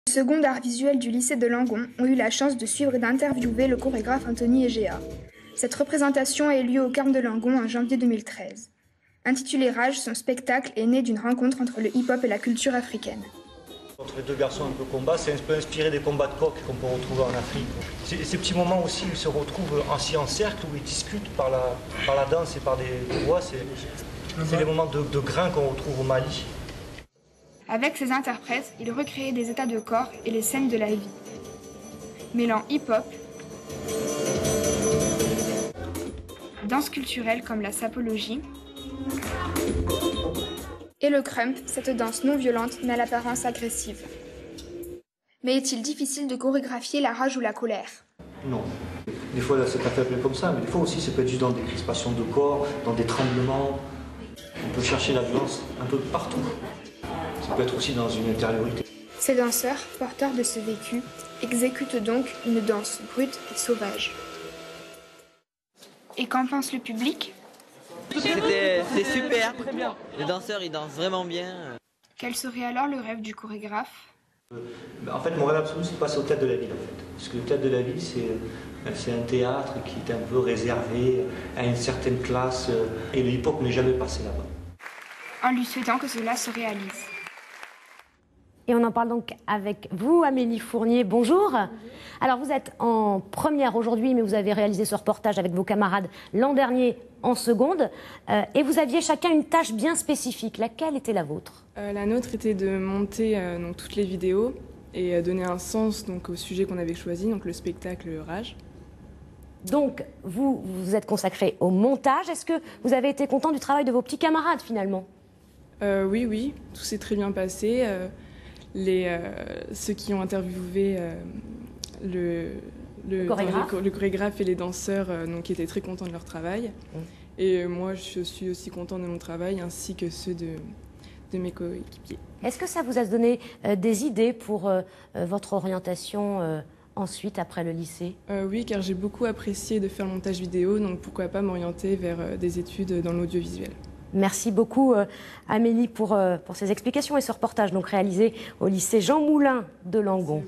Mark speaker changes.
Speaker 1: Les secondes arts visuels du lycée de Langon ont eu la chance de suivre et d'interviewer le chorégraphe Anthony Egea. Cette représentation a eu lieu au Carme de Langon en janvier 2013. Intitulé Rage, son spectacle est né d'une rencontre entre le hip-hop et la culture africaine.
Speaker 2: Entre les deux garçons un peu combat, c'est un peu inspiré des combats de coq qu'on peut retrouver en Afrique. C'est ces petits moments aussi où ils se retrouvent assis en cercle, où ils discutent par la danse et par des voix. C'est les moments de grain qu'on retrouve au Mali.
Speaker 1: Avec ses interprètes, il recréait des états de corps et les scènes de la vie. Mêlant hip-hop, danse culturelle comme la sapologie, et le crump, cette danse non violente mais à l'apparence agressive. Mais est-il difficile de chorégraphier la rage ou la colère?
Speaker 2: Non. Des fois, là, c'est pas fait comme ça, mais des fois aussi, ça peut être juste dans des crispations de corps, dans des tremblements. On peut chercher la violence un peu partout. Ça peut être aussi dans une intériorité.
Speaker 1: Ces danseurs, porteurs de ce vécu, exécutent donc une danse brute et sauvage. Et qu'en pense le public?
Speaker 3: C'était super. Les danseurs, ils dansent vraiment bien.
Speaker 1: Quel serait alors le rêve du chorégraphe?
Speaker 2: En fait, mon rêve absolu, c'est de passer au Théâtre de la Ville. En fait. Parce que le Théâtre de la Ville, c'est un théâtre qui est un peu réservé à une certaine classe. Et le hip-hop n'est jamais passé là-bas.
Speaker 1: En lui souhaitant que cela se réalise.
Speaker 4: Et on en parle donc avec vous, Amélie Fournier. Bonjour. Alors, vous êtes en première aujourd'hui, mais vous avez réalisé ce reportage avec vos camarades l'an dernier en seconde. Et vous aviez chacun une tâche bien spécifique. Laquelle était la vôtre?
Speaker 5: La nôtre était de monter donc, toutes les vidéos et donner un sens donc, au sujet qu'on avait choisi, donc le spectacle Rage.
Speaker 4: Donc, vous vous êtes consacré au montage. Est-ce que vous avez été content du travail de vos petits camarades, finalement?
Speaker 5: Oui, tout s'est très bien passé. Ceux qui ont interviewé le chorégraphe et les danseurs donc, étaient très contents de leur travail. Et moi, je suis aussi content de mon travail, ainsi que ceux de mes coéquipiers.
Speaker 4: Est-ce que ça vous a donné des idées pour votre orientation ensuite, après le lycée?
Speaker 5: Oui, car j'ai beaucoup apprécié de faire le montage vidéo, donc pourquoi pas m'orienter vers des études dans l'audiovisuel.
Speaker 4: Merci beaucoup Amélie pour ces explications et ce reportage donc réalisé au lycée Jean Moulin de Langon.